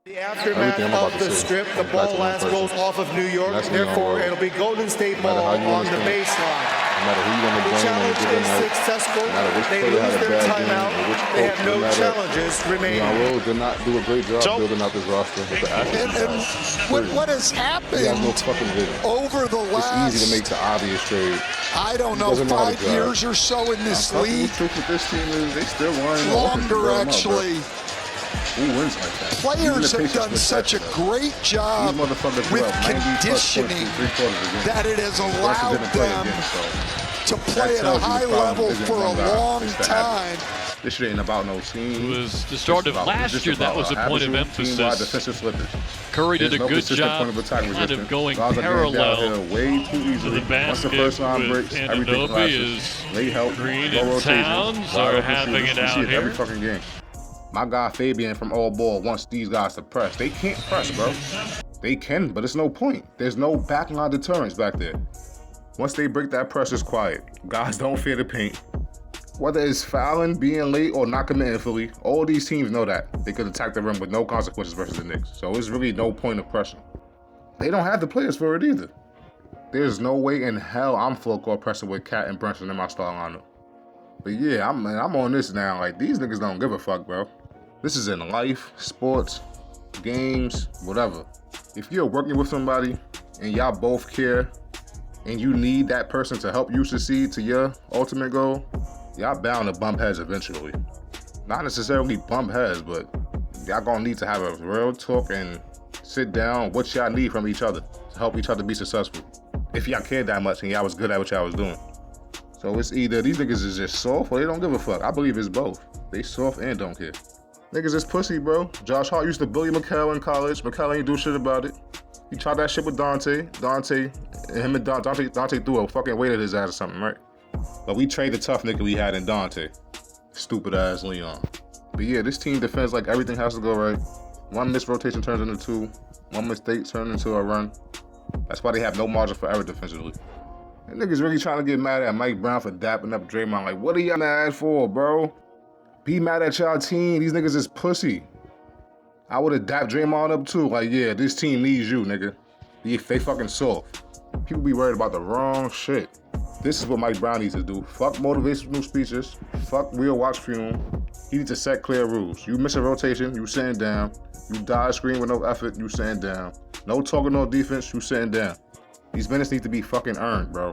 The aftermath of the strip, the ball last goes off of New York, therefore it'll be Golden State ball on the baseline. The challenge is successful. They lose their timeout. They have no challenges remaining. Rose did not do a great job building out this roster with the action. And what has happened over the last... It's easy to make the obvious trade. I don't know, 5 years or so in this league. The truth with this team is they still running longer, actually. Who wins like that? Players have done such a great job with conditioning that it has allowed them to play at a high level for a long time. This shit ain't about no team. It was the start of last year that was a point of emphasis. Curry did a good job kind of going parallel to the basket with Anunoby as Green and Towns are having it out here. Every fucking game. My guy Fabian from All Ball wants these guys to press. They can't press, bro. They can, but it's no point. There's no backline deterrence back there. Once they break that press, it's quiet. Guys don't fear the paint. Whether it's fouling, being late, or not committing fully, all these teams know that. They could attack the rim with no consequences versus the Knicks. So it's really no point of pressure. They don't have the players for it either. There's no way in hell I'm full court pressing with Cat and Brunson in my starting lineup. But yeah, I'm on this now. Like, these niggas don't give a fuck, bro. This is in life, sports, games, whatever. If you're working with somebody and y'all both care and you need that person to help you succeed to your ultimate goal, y'all bound to bump heads eventually. Not necessarily bump heads, but y'all gonna need to have a real talk and sit down what y'all need from each other to help each other be successful. If y'all care that much and y'all was good at what y'all was doing. So it's either these niggas is just soft or they don't give a fuck. I believe it's both. They soft and don't care. Niggas is pussy, bro. Josh Hart used to bully Mikal in college. Mikal ain't do shit about it. He tried that shit with Dante. Dante threw a fucking weight at his ass or something, right? But we trade the tough nigga we had in Dante. Stupid ass Leon. But yeah, this team defends like everything has to go right. One missed rotation turns into two. One mistake turns into a run. That's why they have no margin for error defensively. And niggas really trying to get mad at Mike Brown for dapping up Draymond. Like, what are y'all mad for, bro? Be mad at y'all team. These niggas is pussy. I would have dapped Draymond up too. Like, yeah, this team needs you, nigga. They fucking soft. People be worried about the wrong shit. This is what Mike Brown needs to do. Fuck motivational speeches. Fuck real watch film. He needs to set clear rules. You miss a rotation, you sitting down. You dive screen with no effort, you sitting down. No talking, no defense, you sitting down. These minutes need to be fucking earned, bro.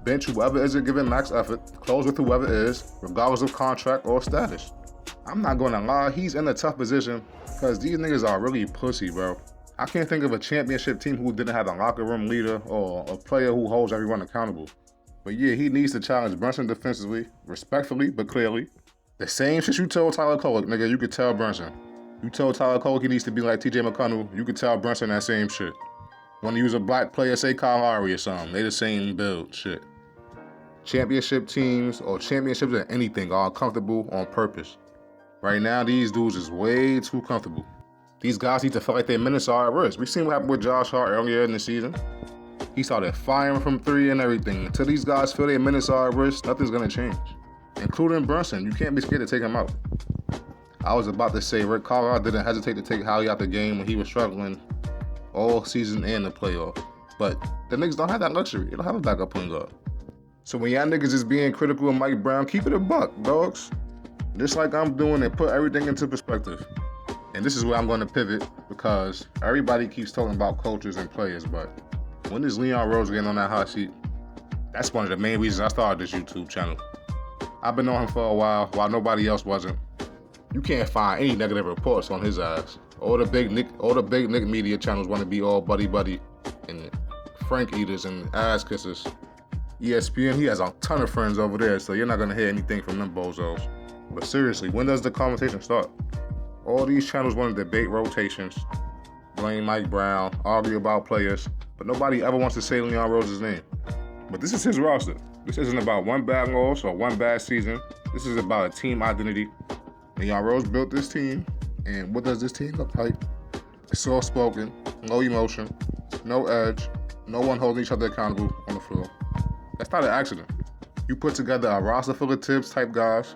Bench whoever isn't giving max effort. Close with whoever is, regardless of contract or status. I'm not gonna lie, he's in a tough position because these niggas are really pussy, bro. I can't think of a championship team who didn't have a locker room leader or a player who holds everyone accountable. But yeah, he needs to challenge Brunson defensively, respectfully, but clearly. The same shit you told Tyler Kolek, nigga, you could tell Brunson. You told Tyler Kolek he needs to be like TJ McConnell, you could tell Brunson that same shit. Want to use a black player, say Kyle Lowry or something. They the same build, shit. Championship teams or championships or anything are uncomfortable on purpose. Right now, these dudes is way too comfortable. These guys need to feel like their minutes are at risk. We seen what happened with Josh Hart earlier in the season. He started firing from three and everything. Until these guys feel their minutes are at risk, nothing's gonna change. Including Brunson, you can't be scared to take him out. I was about to say Rick Carlisle didn't hesitate to take Howie out the game when he was struggling all season and the playoff. But the Knicks don't have that luxury. They don't have a backup point guard. So when y'all niggas is being critical of Mike Brown, keep it a buck, dogs. Just like I'm doing and put everything into perspective. And this is where I'm going to pivot because everybody keeps talking about coaches and players, but when is Leon Rose getting on that hot seat? That's one of the main reasons I started this YouTube channel. I've been on him for a while nobody else wasn't. You can't find any negative reports on his ass. All the big Knick media channels want to be all buddy and Frank eaters and ass kissers. ESPN, he has a ton of friends over there, so you're not gonna hear anything from them bozos. But seriously, when does the conversation start? All these channels want to debate rotations, blame Mike Brown, argue about players, but nobody ever wants to say Leon Rose's name. But this is his roster. This isn't about one bad loss or one bad season. This is about a team identity. Leon Rose built this team, and what does this team look like? Soft-spoken, low emotion, no edge, no one holding each other accountable on the floor. That's not an accident. You put together a roster full of tips type guys,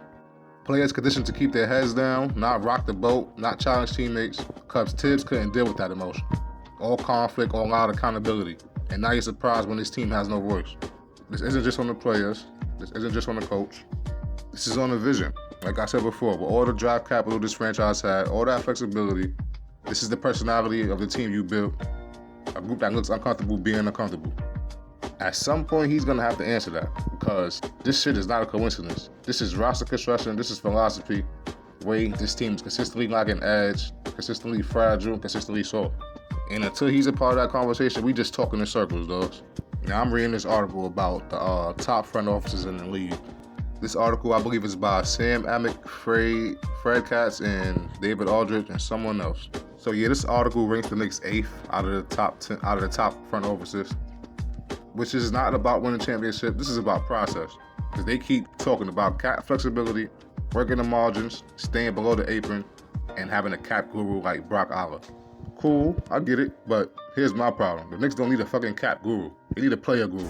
Players conditioned to keep their heads down, not rock the boat, not challenge teammates, because Tibbs couldn't deal with that emotion. All conflict, all out accountability. And now you're surprised when this team has no voice. This isn't just on the players. This isn't just on the coach. This is on the vision. Like I said before, with all the draft capital this franchise had, all that flexibility, this is the personality of the team you built. A group that looks uncomfortable being uncomfortable. At some point, he's going to have to answer that because this shit is not a coincidence. This is roster construction. This is philosophy. Way this team is consistently lacking edge, consistently fragile, consistently soft. And until he's a part of that conversation, we just talking in circles, dogs. Now, I'm reading this article about the top front offices in the league. This article, I believe, is by Sam Amick, Fred Katz, and David Aldridge, and someone else. So yeah, this article ranks the Knicks 8th out of the top 10, out of the top front offices. Which is not about winning championship. This is about process. Because they keep talking about cap flexibility, working the margins, staying below the apron, and having a cap guru like Brock Aller. Cool, I get it, but here's my problem. The Knicks don't need a fucking cap guru. They need a player guru.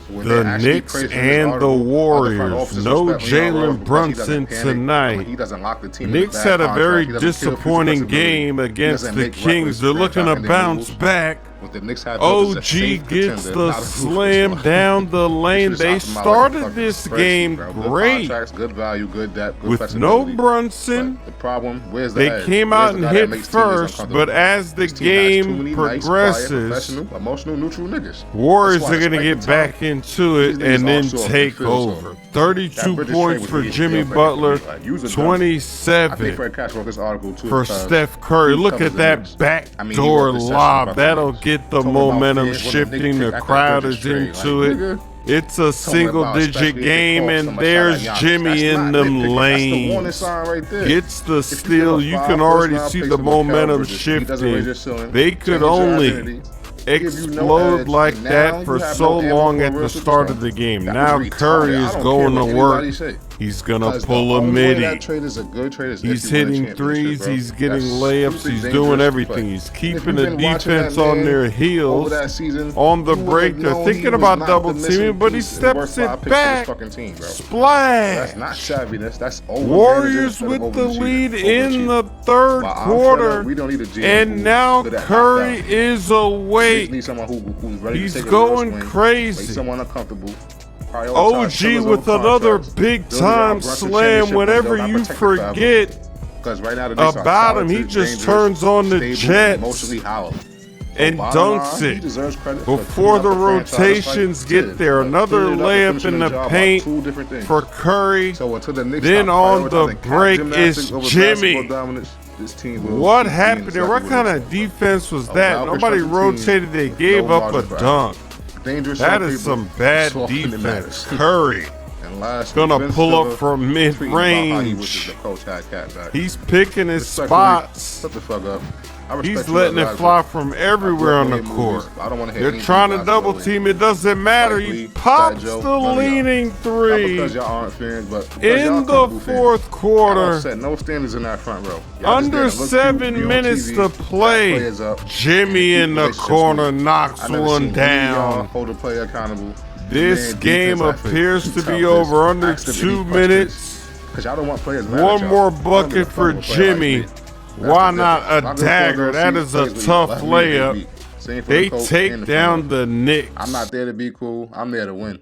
So the Knicks and the Warriors. No Jalen Brunson tonight. He doesn't lock the team. Knicks had a very disappointing game against the Kings. They're looking to bounce back. OG gets the slam down the lane. They started this game great with no Brunson. They came out and hit first, but as the game progresses, Warriors are going to get back into it and then take over. 32 points for Jimmy Butler, 27 for Steph Curry. Look at that backdoor lob. That'll get the momentum shifting. The crowd is into it. It's a single-digit game, and there's Jimmy in them lanes. Gets the steal. You can already see the momentum shifting. They could only explode like that for so long at the start of the game. Now Curry is going to work. He's going to pull a midi. He's hitting threes. He's getting layups. He's doing everything. He's keeping the defense on their heels. On the break, they're thinking about double teaming, but he steps it back. Splash. Warriors with the lead in the third quarter. And now Curry is awake. He's going crazy. OG with another big-time slam. Whenever you forget about him, he just turns on the Jets and dunks it before the rotations get there. Another layup in the paint for Curry. Then on the break is Jimmy. What happened there? What kind of defense was that? Nobody rotated. They gave up a dunk. That is some bad defense. Curry gonna pull up from mid-range. He's picking his spots. He's letting it fly from everywhere on the court. They're trying to double team. It doesn't matter. He pops the leaning three in the fourth quarter. Under 7 minutes to play. Jimmy in the corner knocks one down. This game appears to be over under 2 minutes. One more bucket for Jimmy. Why not a dagger? That is a tough layup. They take down the Knicks. I'm not there to be cool. I'm there to win.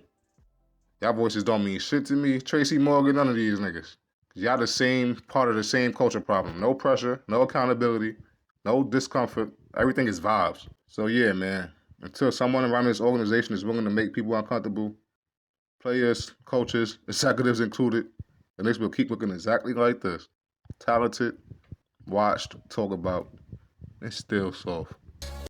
Y'all voices don't mean shit to me. Tracy Morgan, none of these niggas. Y'all the same part of the same culture problem. No pressure, no accountability, no discomfort. Everything is vibes. So yeah, man. Until someone around this organization is willing to make people uncomfortable, players, coaches, executives included, the Knicks will keep looking exactly like this. Talented, watched, talked about, and still soft.